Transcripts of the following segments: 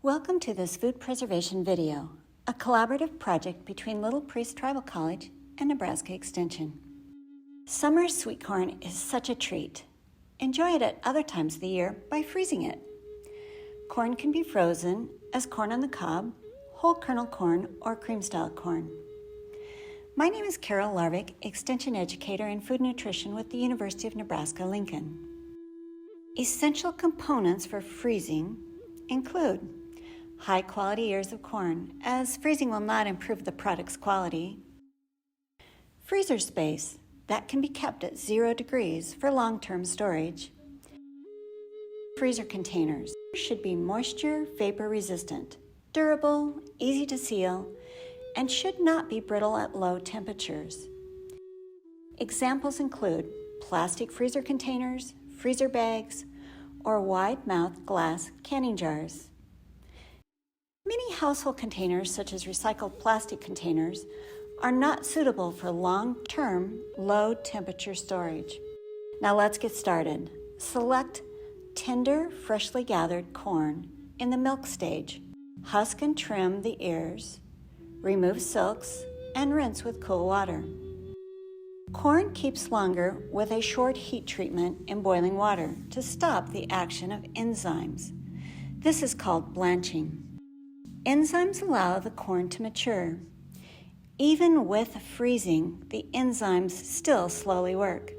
Welcome to this food preservation video, a collaborative project between Little Priest Tribal College and Nebraska Extension. Summer sweet corn is such a treat. Enjoy it at other times of the year by freezing it. Corn can be frozen as corn on the cob, whole kernel corn, or cream-style corn. My name is Carol Larvik, Extension Educator in Food Nutrition with the University of Nebraska-Lincoln. Essential components for freezing include high-quality ears of corn, as freezing will not improve the product's quality. Freezer space that can be kept at 0 degrees for long-term storage. Freezer containers should be moisture vapor resistant, durable, easy to seal, and should not be brittle at low temperatures. Examples include plastic freezer containers, freezer bags, or wide-mouthed glass canning jars. Many household containers, such as recycled plastic containers, are not suitable for long-term, low-temperature storage. Now let's get started. Select tender, freshly gathered corn in the milk stage. Husk and trim the ears, remove silks, and rinse with cool water. Corn keeps longer with a short heat treatment in boiling water to stop the action of enzymes. This is called blanching. Enzymes allow the corn to mature. Even with freezing, the enzymes still slowly work.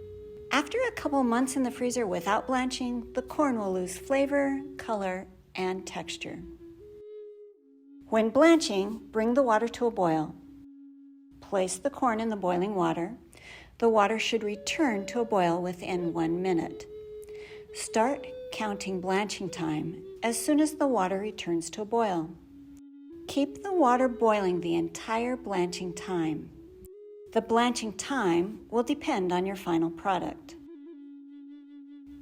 After a couple months in the freezer without blanching, the corn will lose flavor, color, and texture. When blanching, bring the water to a boil. Place the corn in the boiling water. The water should return to a boil within 1 minute. Start counting blanching time as soon as the water returns to a boil. Keep the water boiling the entire blanching time. The blanching time will depend on your final product.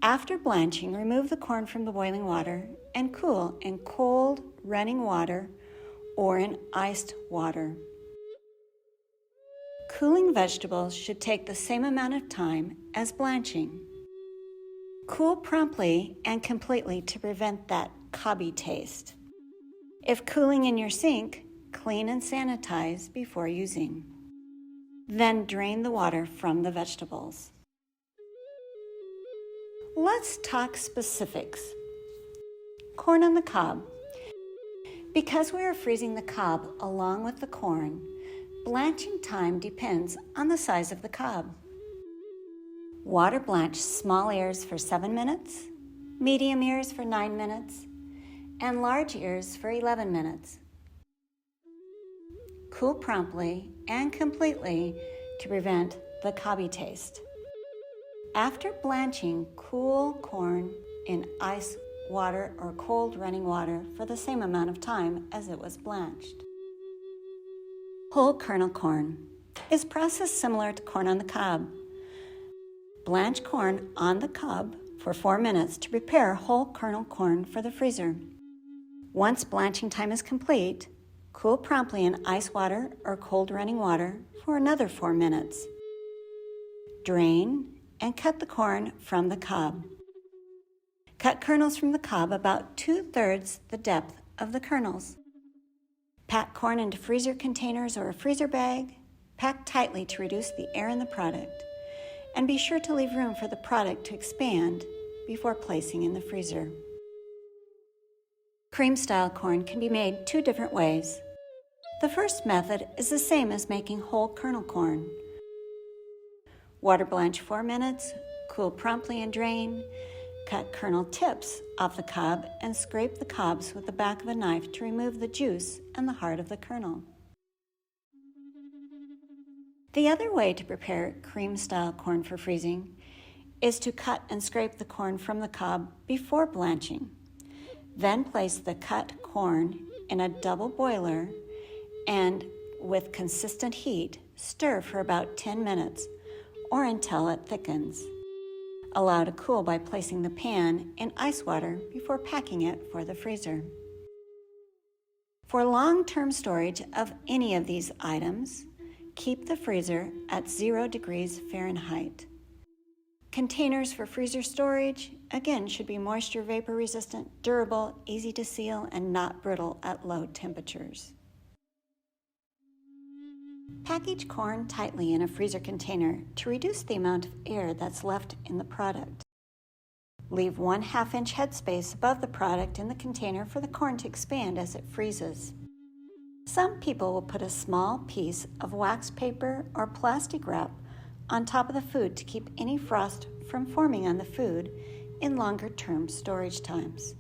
After blanching, remove the corn from the boiling water and cool in cold, running water or in iced water. Cooling vegetables should take the same amount of time as blanching. Cool promptly and completely to prevent that cobby taste. If cooling in your sink, clean and sanitize before using. Then drain the water from the vegetables. Let's talk specifics. Corn on the cob. Because we are freezing the cob along with the corn, blanching time depends on the size of the cob. Water blanch small ears for 7 minutes, medium ears for 9 minutes, and large ears for 11 minutes. Cool promptly and completely to prevent the cobby taste. After blanching, cool corn in ice water or cold running water for the same amount of time as it was blanched. Whole kernel corn is processed similar to corn on the cob. Blanch corn on the cob for 4 minutes to prepare whole kernel corn for the freezer. Once blanching time is complete, cool promptly in ice water or cold running water for another 4 minutes. Drain and cut the corn from the cob. Cut kernels from the cob about 2/3 the depth of the kernels. Pack corn into freezer containers or a freezer bag. Pack tightly to reduce the air in the product. And be sure to leave room for the product to expand before placing in the freezer. Cream-style corn can be made 2 different ways. The first method is the same as making whole kernel corn. Water blanch 4 minutes, cool promptly and drain. Cut kernel tips off the cob and scrape the cobs with the back of a knife to remove the juice and the heart of the kernel. The other way to prepare cream-style corn for freezing is to cut and scrape the corn from the cob before blanching. Then place the cut corn in a double boiler and, with consistent heat, stir for about 10 minutes or until it thickens. Allow to cool by placing the pan in ice water before packing it for the freezer. For long-term storage of any of these items, keep the freezer at 0 degrees Fahrenheit. Containers for freezer storage again, should be moisture vapor resistant, durable, easy to seal, and not brittle at low temperatures. Package corn tightly in a freezer container to reduce the amount of air that's left in the product. Leave 1/2 inch headspace above the product in the container for the corn to expand as it freezes. Some people will put a small piece of wax paper or plastic wrap on top of the food to keep any frost from forming on the food in longer-term storage times.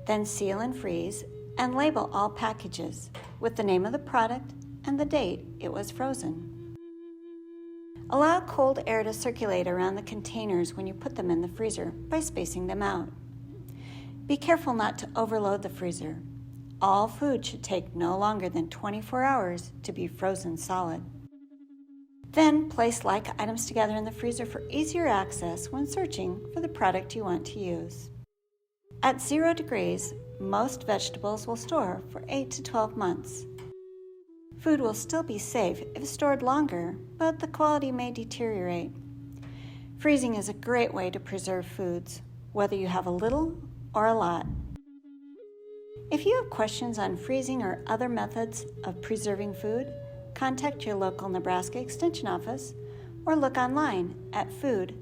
Then seal and freeze and label all packages with the name of the product and the date it was frozen. Allow cold air to circulate around the containers when you put them in the freezer by spacing them out. Be careful not to overload the freezer. All food should take no longer than 24 hours to be frozen solid. Then place like items together in the freezer for easier access when searching for the product you want to use. At 0 degrees, most vegetables will store for 8 to 12 months. Food will still be safe if stored longer, but the quality may deteriorate. Freezing is a great way to preserve foods, whether you have a little or a lot. If you have questions on freezing or other methods of preserving food, contact your local Nebraska Extension office or look online at food.unl.edu.